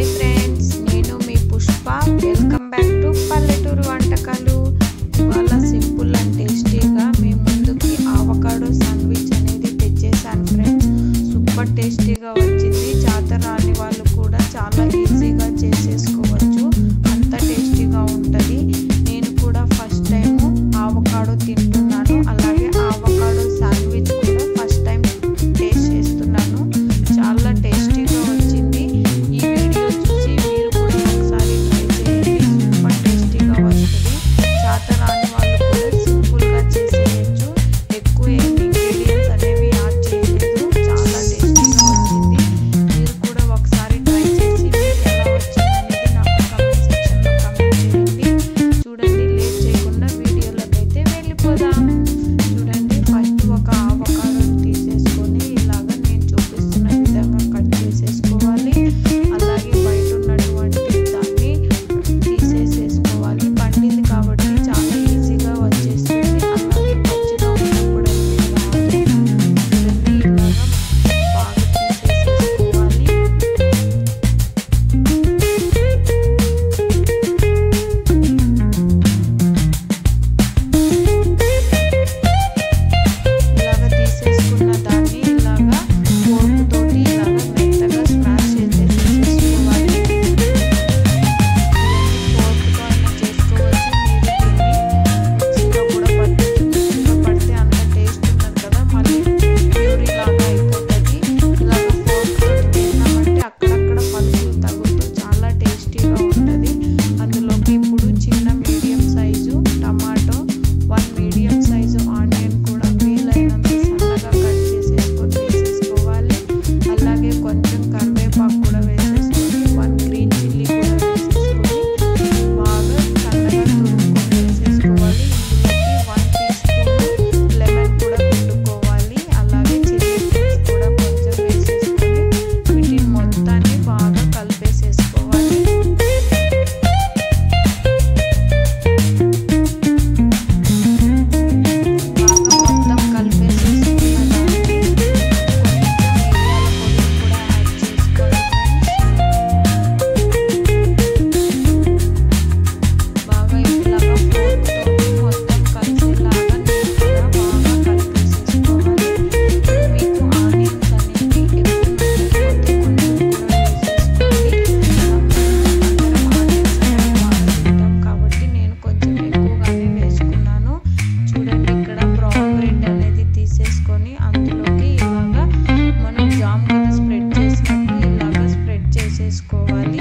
Hi friends, నేను మీ Pushpa. Welcome back to పల్లెటూరు వంటకాలు. ఇవాళ సింపుల్ అండ్ టేస్టీగా మీ ముందుకి అవకాడో శాండ్విచ్ అనేది తెచ్చేసాను ఫ్రెండ్స్. సూపర్ టేస్టీగా వచ్చింది. జాతర రాని వాళ్ళు కూడా చాలా ఈజీగా చేసేసుకోవచ్చు, అంత టేస్టీగా ఉంటుంది. నేను కూడా ఫస్ట్ టైం అవకాడో తింటున్నాను, అలాగే అవకాడో శాండ్విచ్ కూడా ఫస్ట్ టైం టేస్ట్ చేస్తున్నాను. చాలా టేస్టీగా వచ్చింది. ఈ వీడియో చూసి మీరు కూడా ఒకసారి ట్రై చేయండి, సూపర్ టేస్టీగా వస్తుంది. జాతర రాని వాళ్ళు కూడా సింపుల్గా చేసేయచ్చు, ఎక్కువ ఇంగ్రీడియంట్స్ అనేవి యాడ్ చేయలేదు. చాలా టేస్టీగా వచ్చింది. మీరు కూడా ఒకసారి ట్రై చేసి మీకు ఎలా వచ్చిందనేది నాకు కామెంట్ సెక్షన్లో కామెంట్ చేయండి. చూడండి, లేట్ చేయకుండా వీడియోలోకి అయితే వెళ్ళిపోదాం. చూడండి, ఫస్ట్ ఒక అవకాడోని తీసేసుకొని ఇలాగా నేను చూపిస్తున్న విధంగా కట్ చేసేసుకోవాలి. అలాగే బయట ఉన్నటువంటి దాన్ని తీసేసేసుకోవాలి. పండింది కాబట్టి చాలా ఈజీగా వచ్చేస్తుంది. అలాగే పచ్చిగా ఉన్నప్పుడు అయితే రాదు. చూడండి, ఇలాగా బాగా తీసేసేసుకోవాలి. ఇలాగా తీసేసుకున్న దాన్ని ఇలాగా ఫోర్క్ తోటి ఇలాగా మెత్తగా స్మాష్ చేసేసుకోవాలి. ఫోర్క్తో అయినా చేసుకోవచ్చు, మీరు దీన్ని మిక్సీలో కూడా పట్టచ్చు. మిక్సీలో పడితే అంత టేస్ట్ ఉండదు కదా, మళ్ళీ ప్యూరీ లాగా అయిపోతుంది. ఇలాగా ఫోర్క్ తోటి చేసినామంటే అక్కడక్కడ పలుకులు తగులుతూ చాలా టేస్టీగా ఉంటుంది. అందులోకి ఇప్పుడు చిన్న medium size tomato, 1 medium size onion కూడా వీలైనంత సన్నగా కట్ చేసేసుకొని వేసేసుకోవాలి. అలాగే కొంచెం కరివేపాకు కూడా వేసేసుకొని 1 గ్రీన్ చిల్లీ కూడా వేసేసుకొని బాగా సన్నగా తురుముకొని వేసేసుకోవాలి. ఇందులోకి 1 టీ స్పూన్ లెమన్ కూడా పిండుకోవాలి. అలాగే చిల్లీ ఫ్లేక్స్ కూడా కొంచెం వేసేసుకొని వీటిని మొత్తాన్ని బాగా కలిపేసేసుకోవాలి. బాగా మొత్తం కలిపేసేసుకున్న దానికి కొంచెం మిరియాల పొడి కూడా యాడ్ చేసుకోవాలి ఫ్రెండ్స్. బాగా ఇలాగా ఫోర్క్ తోటి మొత్తం కలిసేలాగా నీట్గా బాగా కలిపేసేసుకోవాలి. మీకు ఆనియన్స్ అనేవి ఎక్కువ నచ్చకపోతే కొంచెం కూడా వేసేసుకోండి. అందరం ఆనియన్స్ అనేవి బాగా తింటాం కాబట్టి నేను కొంచెం ఎక్కువగానే వేసుకున్నాను. చూడండి, ఇక్కడ బ్రౌన్ బ్రెడ్ అనేది తీసేసుకొని అందులోకి ఇలాగా మనం జామ్ మీద స్ప్రెడ్ చేసినట్టు ఇలాగా స్ప్రెడ్ చేసేసుకోవాలి.